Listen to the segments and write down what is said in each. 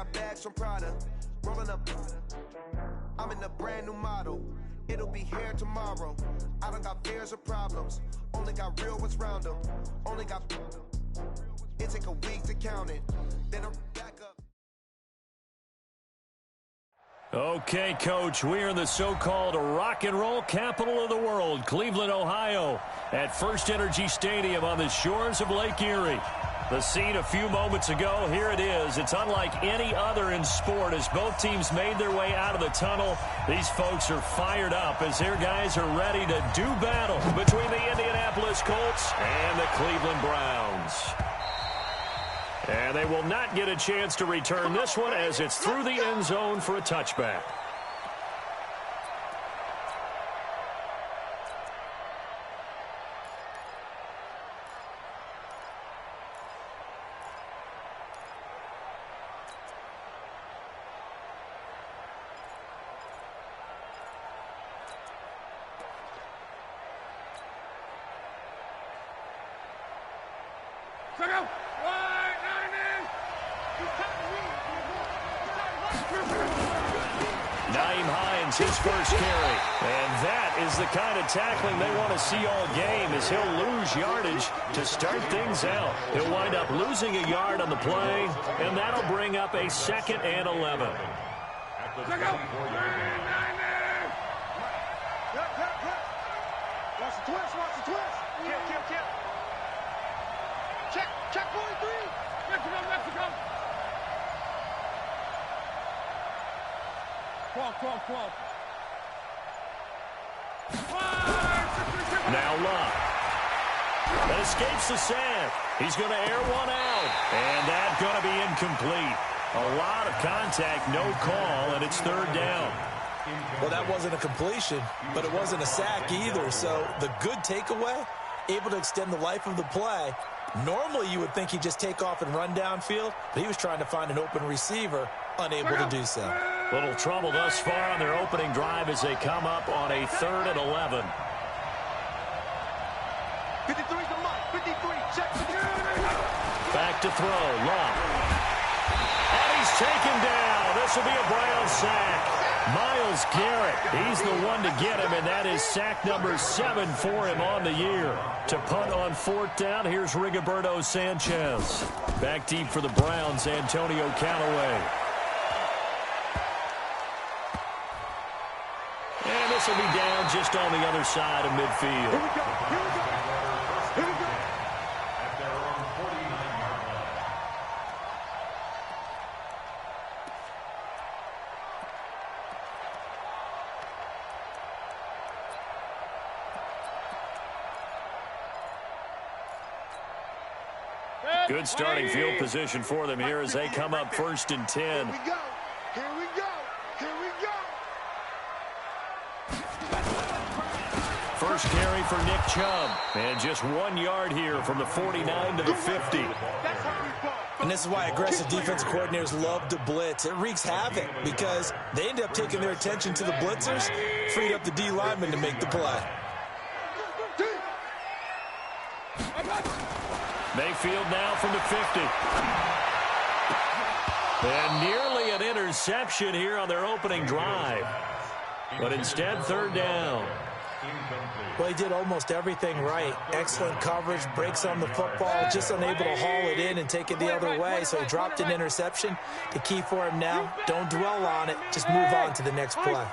got bags from Prada. Rolling up. I'm in a brand new model. It'll be here tomorrow. I don't got fears or problems. Only got real ones round them. Only got. It take a week to count it. Then I'm back up. Okay, Coach, we are in the so-called rock and roll capital of the world, Cleveland, Ohio, at First Energy Stadium on the shores of Lake Erie. The scene a few moments ago, here it is. It's unlike any other in sport as both teams made their way out of the tunnel. These folks are fired up as their guys are ready to do battle between the Indianapolis Colts and the Cleveland Browns. And they will not get a chance to return this one as it's through the end zone for a touchback. Nyheim Hines, his first carry. And that is the kind of tackling they want to see all game as he'll lose yardage to start things out. He'll wind up losing a yard on the play, and that'll bring up a 2nd and 11. Watch the twist, watch the twist. Kill. Check 43. Mexico. Come on. Now Love. That escapes the sack. He's going to air one out. And that's going to be incomplete. A lot of contact, no call, and it's 3rd down. Well, that wasn't a completion, but it wasn't a sack either. So the good takeaway, able to extend the life of the play. Normally you would think he'd just take off and run downfield, but he was trying to find an open receiver, unable to do so. Little trouble thus far on their opening drive as they come up on a 3rd and 11. 53's the mark. 53. Check. Back to throw. Love. And he's taken down. This will be a Brown sack. Myles Garrett, he's the one to get him, and that is sack number 7 for him on the year. To punt on 4th down, here's Rigoberto Sanchez. Back deep for the Browns, Antonio Callaway. And this will be down just on the other side of midfield. Here we go. Good starting field position for them here as they come up 1st and 10. Here we go. First carry for Nick Chubb. And just 1 yard here from the 49 to the 50. And this is why aggressive defensive coordinators love to blitz. It wreaks havoc because they end up taking their attention to the blitzers, freed up the D lineman to make the play. Mayfield now from the 50. And nearly an interception here on their opening drive. But instead, 3rd down. Well, he did almost everything right. Excellent coverage, breaks on the football, just unable to haul it in and take it the other way. So he dropped an interception. The key for him now, don't dwell on it. Just move on to the next play. On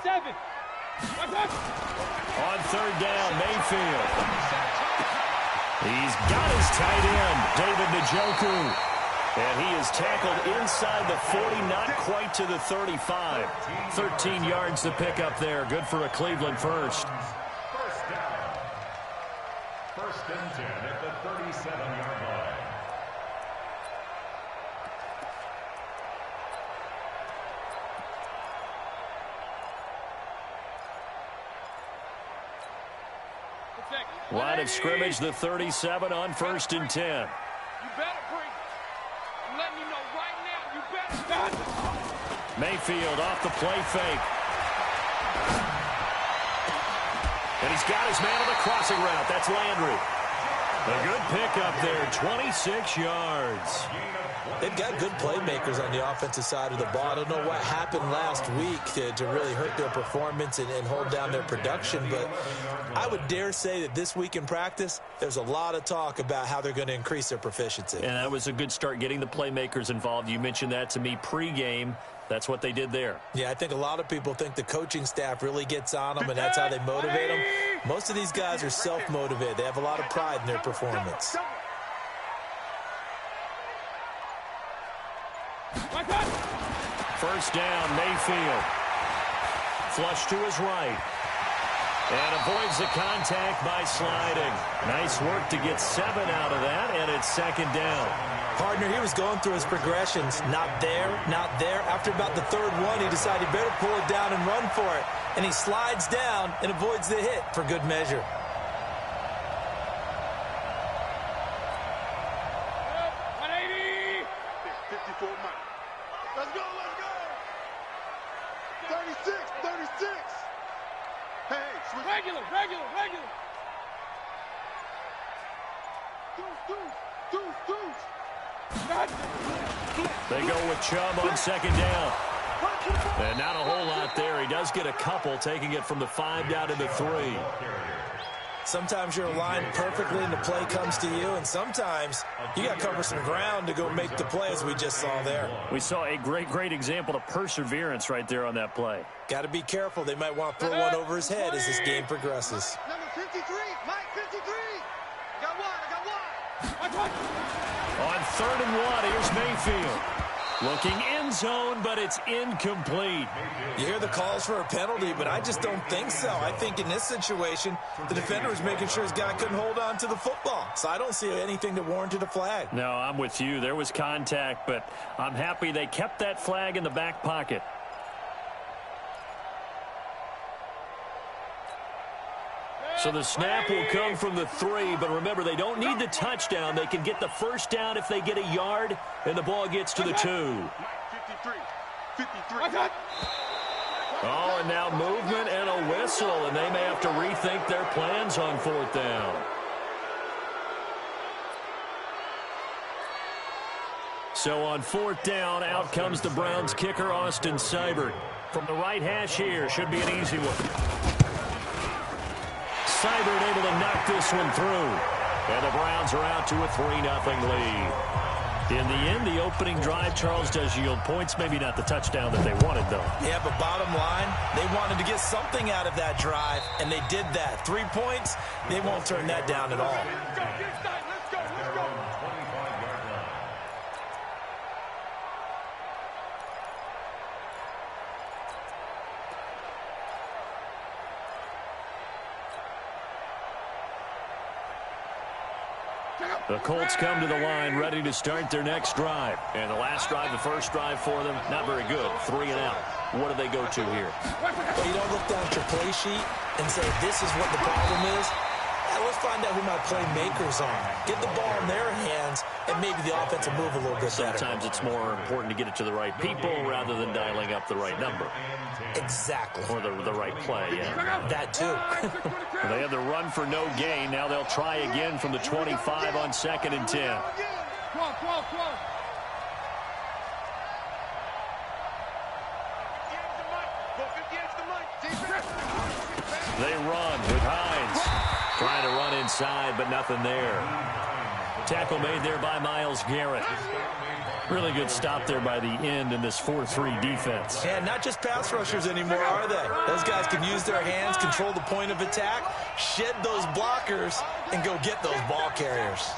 3rd down, Mayfield. He's got his tight end, David Njoku. And he is tackled inside the 40, not quite to the 35. 13 yards to pick up there. Good for a Cleveland first. First and 10 at the 37-yard line. Line of scrimmage, the 37 on 1st and 10. You better bring it. I'm letting you know right now, you better. Mayfield off the play fake. And he's got his man on the crossing route. That's Landry. A good pickup there, 26 yards. They've got good playmakers on the offensive side of the ball. I don't know what happened last week to really hurt their performance and hold down their production, but I would dare say that this week in practice, there's a lot of talk about how they're going to increase their proficiency. And that was a good start, getting the playmakers involved. You mentioned that to me pregame. That's what they did there. Yeah, I think a lot of people think the coaching staff really gets on them, and that's how they motivate them. Most of these guys are self-motivated. They have a lot of pride in their performance. First down, Mayfield. Flush to his right. And avoids the contact by sliding. Nice work to get 7 out of that, and it's second down. Partner, he was going through his progressions. Not there, not there. After about the third one, he decided he better pull it down and run for it. And he slides down and avoids the hit for good measure. Let's go, let's go! 36, 36! Hey, switch. Regular. They go with Chubb on second down. And not a whole lot there. He does get a couple, taking it from the 5 down to the 3. Sometimes you're aligned perfectly and the play comes to you, and sometimes you got to cover some ground to go make the play, as we just saw there. We saw a great example of perseverance right there on that play. Got to be careful. They might want to throw one over his head as this game progresses. Number 53, Mike 53. I got one. On 3rd and 1, here's Mayfield. Looking end zone, but it's incomplete. You hear the calls for a penalty, but I just don't think so. I think in this situation, the defender was making sure his guy couldn't hold on to the football. So I don't see anything that warranted a flag. No, I'm with you. There was contact, but I'm happy they kept that flag in the back pocket. So the snap will come from the 3, but remember, they don't need the touchdown. They can get the first down if they get a yard, and the ball gets to the 2. 53. Oh, and now movement and a whistle, and they may have to rethink their plans on 4th down. So on 4th down, out comes the Browns kicker, Austin Seibert. From the right hash here, should be an easy one. Seibert able to knock this one through. And the Browns are out to a 3-0 lead. In the end, the opening drive, Charles, does yield points. Maybe not the touchdown that they wanted, though. Yeah, but bottom line, they wanted to get something out of that drive, and they did that. 3 points, they won't turn that down at all. Let's go. The Colts come to the line ready to start their next drive. And the last drive, the first drive for them, not very good. 3 and out. What do they go to here? Well, you don't look down at your play sheet and say, this is what the problem is. Let's find out who my playmakers are. Get the ball in their hands, and maybe the offense will move a little bit better. Sometimes it's more important to get it to the right people rather than dialing up the right number. Exactly. Or the right play, yeah. That too. They have the run for no gain. Now they'll try again from the 25 on 2nd and 10. Come on. They run with Hines. Trying to run inside, but nothing there. Tackle made there by Myles Garrett. Really good stop there by the end in this 4-3 defense. And not just pass rushers anymore, are they? Those guys can use their hands, control the point of attack, shed those blockers, and go get those ball carriers.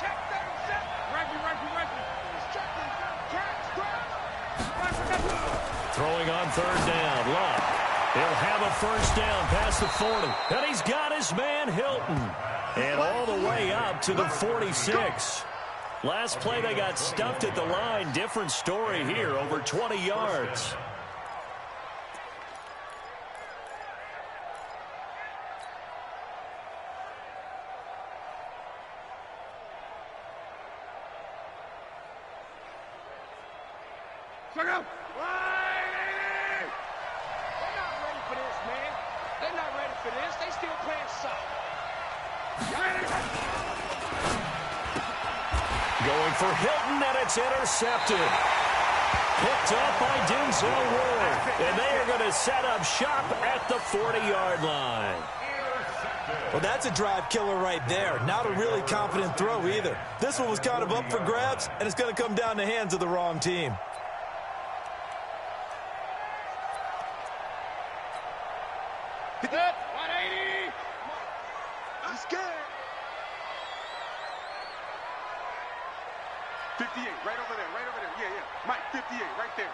Throwing on 3rd down. Luck. He'll have a first down past the 40. And he's got his man Hilton. And all the way up to the 46. Last play they got stuffed at the line. Different story here. Over 20 yards. Check out. They're not ready for this, man. They're not ready for this. They still playing soft. Going for Hilton, and it's intercepted. Picked up by Denzel Ward. And they are going to set up shop at the 40-yard line. Well, that's a drive killer right there. Not a really confident throw either. This one was kind of up for grabs, and it's going to come down the hands of the wrong team. Hit that. 180. I'm scared. 58, right over there, right over there. Yeah, yeah. Mike, 58, right there.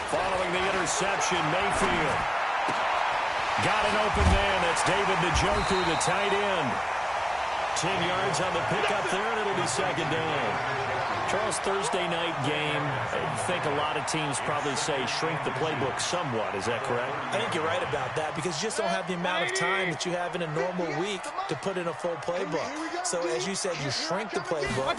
Following the interception, Mayfield got an open man. That's David Njoku, the tight end. 10 yards on the pickup there, and it'll be second down. Charles, Thursday night game, I think a lot of teams probably say shrink the playbook somewhat. Is that correct? I think you're right about that because you just don't have the amount of time that you have in a normal week to put in a full playbook. So, as you said, you shrink the playbook,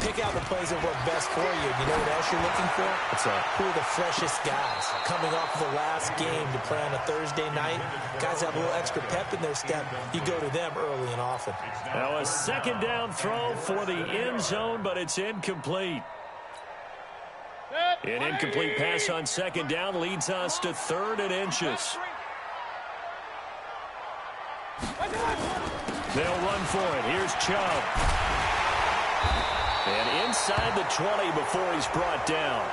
pick out the plays that work best for you. You know what else you're looking for? What's that? Who are the freshest guys coming off of the last game to play on a Thursday night? Guys have a little extra pep in their step. You go to them early and often. Now a second down throw for the end zone, but it's incomplete. An incomplete pass on second down leads us to 3rd and inches. They'll run for it. Here's Chubb. And inside the 20 before he's brought down.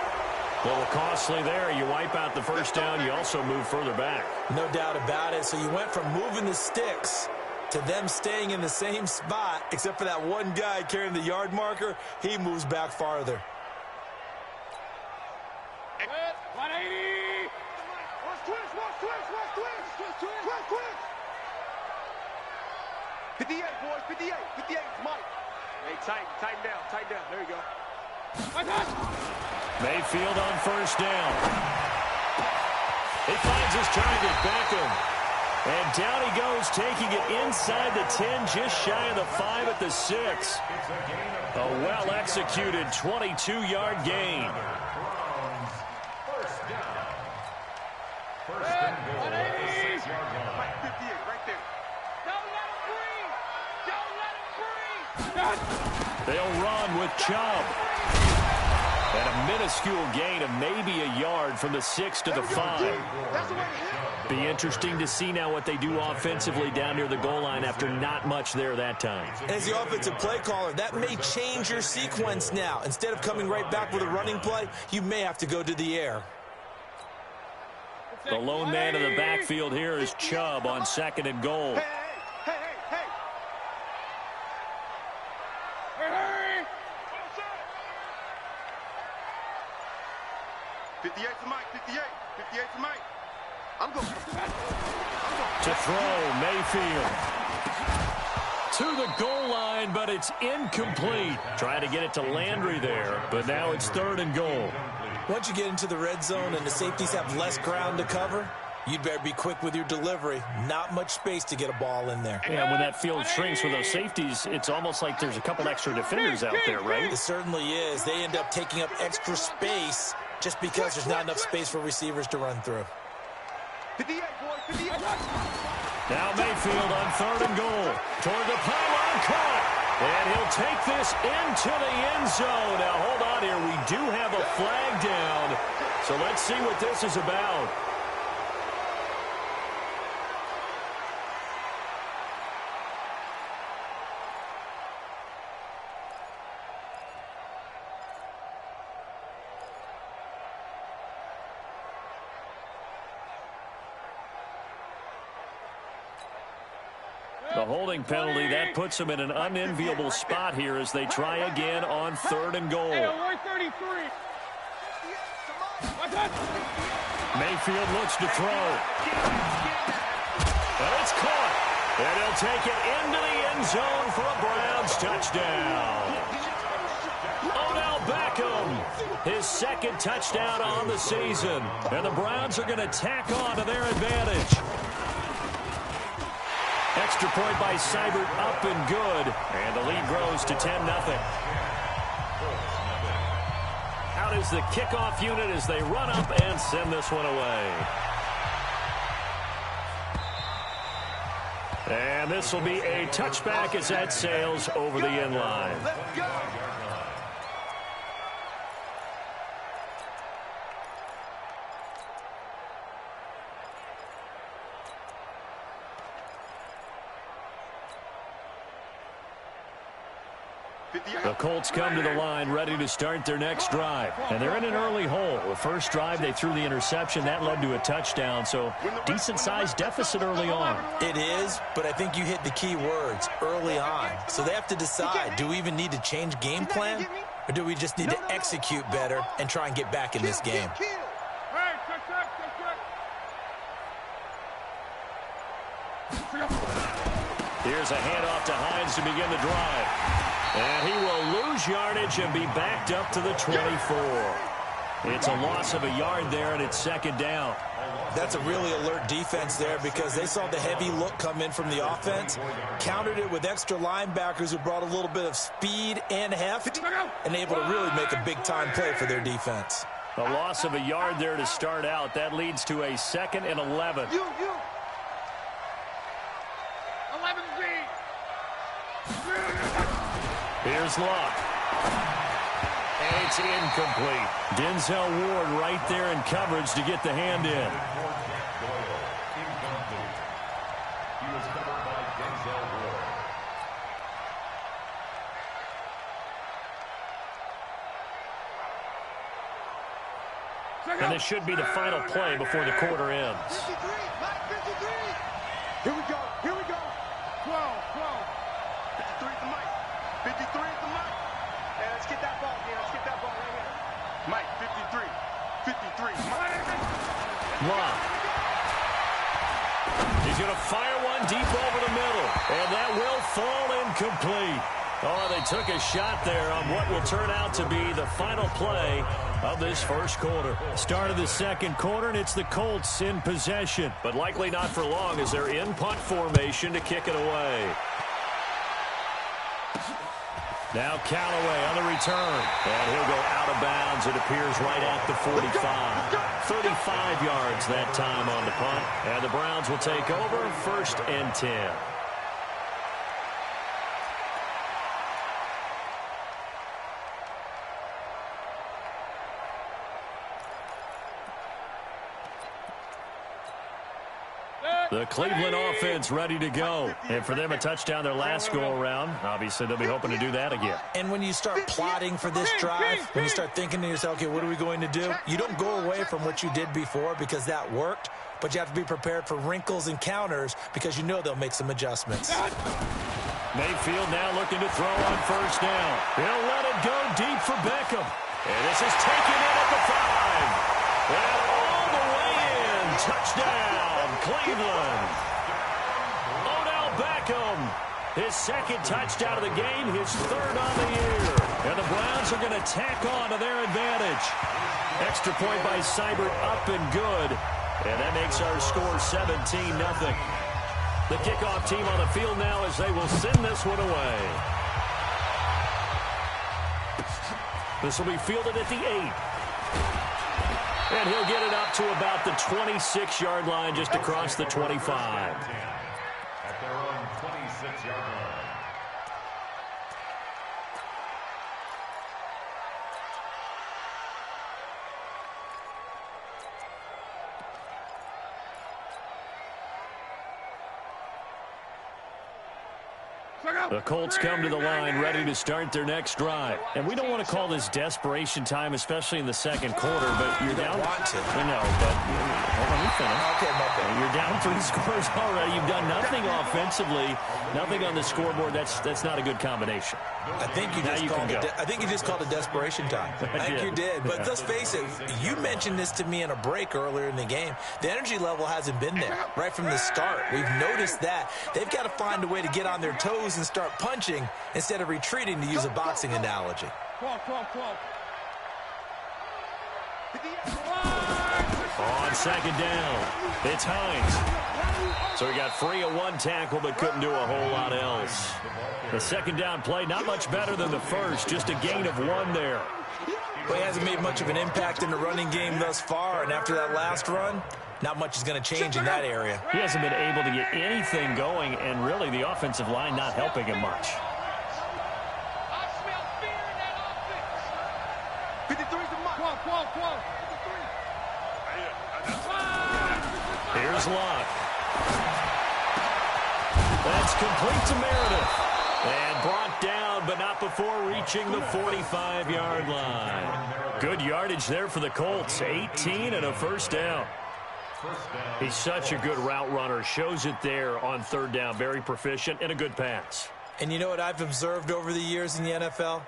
A little costly there. You wipe out the first down. You also move further back. No doubt about it. So you went from moving the sticks to them staying in the same spot, except for that one guy carrying the yard marker. He moves back farther. 180. Watch twist, watch twist, watch twist. Twist, twist. 58, boys, 58. 58, Mike. Hey, tighten down. There you go. Mayfield on first down. He finds his target, Beckham. And down he goes, taking it inside the 10, just shy of the 5 at the 6. A well-executed 22-yard gain. First and goal at the 6-yard line. Mike, 58, right there. Don't let him breathe. They'll run with Chubb. And a minuscule gain of maybe a yard from the 6 to the 5. That's the way to hit. Be interesting to see now what they do offensively down near the goal line after not much there that time. As the offensive play caller, that may change your sequence now. Instead of coming right back with a running play, you may have to go to the air. The lone man in the backfield here is Chubb on 2nd and goal. Hey. 58 to Mike, 58 to Mike. I'm going. To throw, Mayfield. To the goal line, but it's incomplete. Trying to get it to Landry there, but now it's 3rd and goal. Once you get into the red zone and the safeties have less ground to cover, you'd better be quick with your delivery. Not much space to get a ball in there. Yeah, when that field shrinks with those safeties, it's almost like there's a couple extra defenders out there, right? It certainly is. They end up taking up extra space just because there's not enough space for receivers to run through. 58, boys, 58. Now Mayfield on 3rd and goal. Toward the pylon, caught. And he'll take this into the end zone. Now, hold on here. We do have a flag down. So let's see what this is about. The holding penalty, that puts them in an unenviable spot here as they try again on 3rd and goal. Hey, 133. Mayfield looks to throw. And it's caught. And he'll take it into the end zone for a Browns touchdown. Odell Beckham, his 2nd touchdown on the season. And the Browns are going to tack on to their advantage. Extra point by Seibert, up and good. And the lead grows to 10-0. Out is the kickoff unit as they run up and send this one away. And this will be a touchback as that sails over the end line. Let's go. The Colts come to the line ready to start their next drive. And they're in an early hole. The first drive, they threw the interception. That led to a touchdown, so decent-sized deficit early on. It is, but I think you hit the key words, early on. So they have to decide, do we even need to change game plan? Or do we just need to execute better and try and get back in this game? Here's a handoff to Hines to begin the drive. And he will lose yardage and be backed up to the 24. It's a loss of a yard there, and it's second down. That's a really alert defense there because they saw the heavy look come in from the offense, countered it with extra linebackers who brought a little bit of speed and heft, and able to really make a big-time play for their defense. A loss of a yard there to start out. That leads to a 2nd and 11. 11Z. Here's Luck. And it's incomplete. Denzel Ward right there in coverage to get the hand in. He was covered by Denzel Ward. And this should be the final play before the quarter ends. 53. Here we go. 12. 53 at the mic. 53 at the mic. And let's get that ball again. Let's get that ball right here. Mike, 53. 53. Luck. He's going to fire one deep over the middle. And that will fall incomplete. Oh, they took a shot there on what will turn out to be the final play of this first quarter. Start of the second quarter, and it's the Colts in possession. But likely not for long as they're in punt formation to kick it away. Now Callaway on the return. And he'll go out of bounds. It appears right at the 45. 35 yards that time on the punt. And the Browns will take over 1st and 10. The Cleveland offense ready to go. And for them, a touchdown their last go-around. Obviously, they'll be hoping to do that again. And when you start plotting for this drive, when you start thinking to yourself, okay, what are we going to do? You don't go away from what you did before because that worked, but you have to be prepared for wrinkles and counters because you know they'll make some adjustments. Mayfield now looking to throw on first down. He'll let it go deep for Beckham. And this is taken in at the 5. And all the way in. Touchdown, Cleveland. Odell Beckham. His 2nd touchdown of the game, his 3rd on the year. And the Browns are going to tack on to their advantage. Extra point by Seibert up and good. And that makes our score 17-0. The kickoff team on the field now as they will send this one away. This will be fielded at the 8. And he'll get it up to about the 26-yard line just across the 25. At their own 26-yard line. The Colts come to the line ready to start their next drive. And we don't want to call this desperation time, especially in the second quarter, but you're down. Want to. I know, but hold on, let me finish. Okay, my bad. You're down 3 scores already. You've done nothing offensively, nothing on the scoreboard. That's not a good combination. I think you just called it desperation time. I think you did. But let's face it, you mentioned this to me in a break earlier in the game. The energy level hasn't been there right from the start. We've noticed that. They've got to find a way to get on their toes and start punching instead of retreating, to use a boxing analogy. 12. On second down, it's Hines. So he got free of 1 tackle but couldn't do a whole lot else. The second down play, not much better than the first, just a gain of 1 there. Well, he hasn't made much of an impact in the running game thus far, and after that last run, not much is going to change in that area. He hasn't been able to get anything going, and really the offensive line not helping him much. I smell fear in that offense. 53's the mark. Whoa. 53. Here's Locke. That's complete to Meredith. And brought down, but not before reaching the 45-yard line. Good yardage there for the Colts. 18 and a first down. He's such a good route runner. Shows it there on third down. Very proficient and a good pass. And you know what I've observed over the years in the NFL?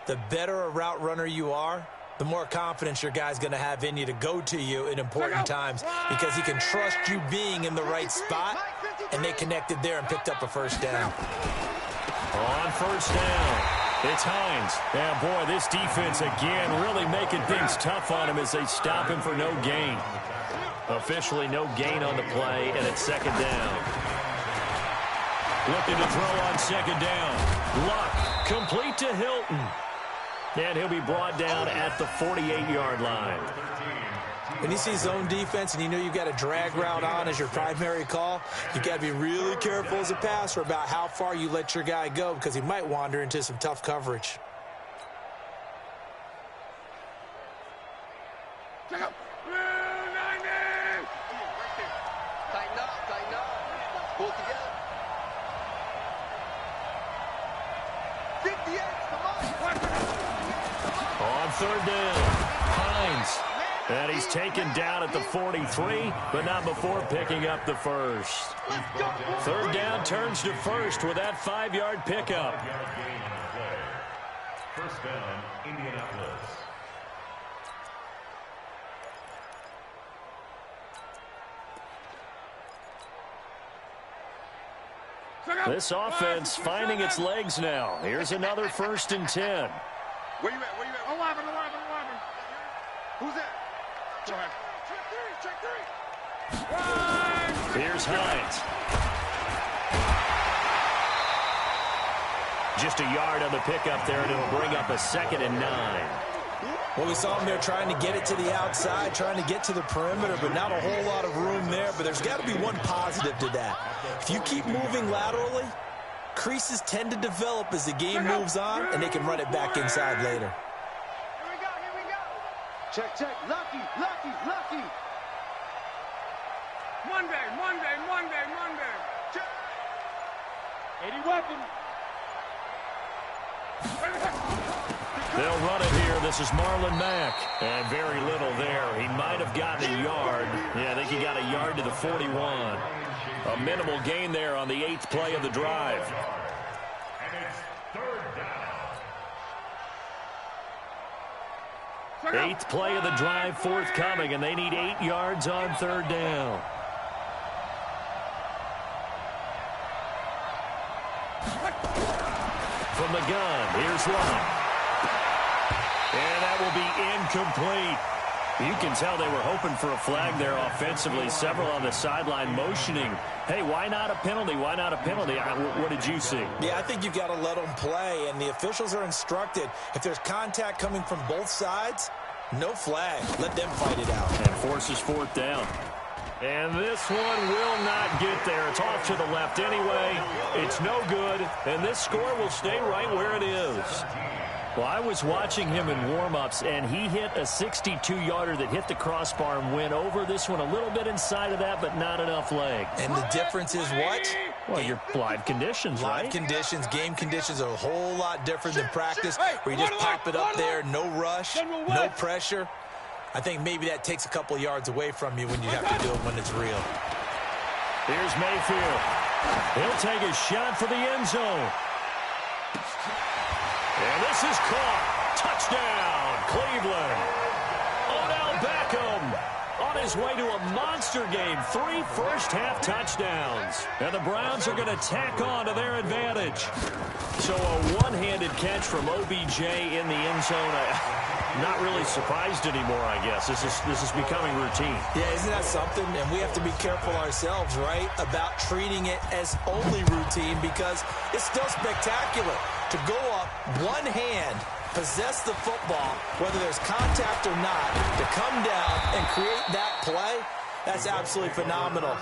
The better a route runner you are, the more confidence your guy's going to have in you to go to you in important times because he can trust you being in the right spot, and they connected there and picked up a first down. On first down, it's Hines. And boy, this defense again really making things tough on him as they stop him for no gain. Officially no gain on the play, and it's second down. Looking to throw on second down. Luck complete to Hilton. And he'll be brought down at the 48-yard line. When you see zone defense and you know you've got a drag route on as your primary call, you've got to be really careful as a passer about how far you let your guy go because he might wander into some tough coverage. Check up. Tighten up. Pull together. 58, come on. On third down, Hines. And he's taken down at the 43, but not before picking up the first. Third down turns to first with that 5-yard pickup. First down, Indianapolis. This offense finding its legs now. Here's another 1st and 10. Where you at? 11. Who's that? Check three. Here's Hines. Just a yard on the pickup there, and it'll bring up a 2nd and 9. Well, we saw him there trying to get it to the outside, trying to get to the perimeter, but not a whole lot of room there. But there's got to be one positive to that. If you keep moving laterally, creases tend to develop as the game moves on, and they can run it back inside later. Here we go. Check. Lucky. Monday. Check. 80 weapon. They'll run it here. This is Marlon Mack. And very little there. He might have gotten a yard. Yeah, I think he got a yard to the 41. A minimal gain there on the 8th play of the drive. And it's third down. 8th play of the drive forthcoming, and they need 8 yards on third down. From the gun, here's Locke. And that will be incomplete. You can tell they were hoping for a flag there offensively. Several on the sideline motioning, hey, why not a penalty? Why not a penalty? What did you see? Yeah, I think you've got to let them play, and the officials are instructed. If there's contact coming from both sides, no flag. Let them fight it out. And forces 4th down. And this one will not get there. It's off to the left anyway. It's no good, and this score will stay right where it is. Well, I was watching him in warm-ups, and he hit a 62-yarder that hit the crossbar and went over. This one a little bit inside of that, but not enough leg. And the difference is what? Well, your live conditions, right? Live conditions, game conditions are a whole lot different than practice, where you just pop it up there, no rush, no pressure. I think maybe that takes a couple yards away from you when you have to do it when it's real. Here's Mayfield. He'll take a shot for the end zone. And this is caught. Touchdown, Cleveland. Odell Beckham on his way to a monster game. 3 first-half touchdowns. And the Browns are going to tack on to their advantage. So a one-handed catch from OBJ in the end zone. Not really surprised anymore, I guess. This is becoming routine. Yeah, isn't that something? And we have to be careful ourselves, right, about treating it as only routine because it's still spectacular to go up one hand, possess the football, whether there's contact or not, to come down and create that play. That's absolutely phenomenal.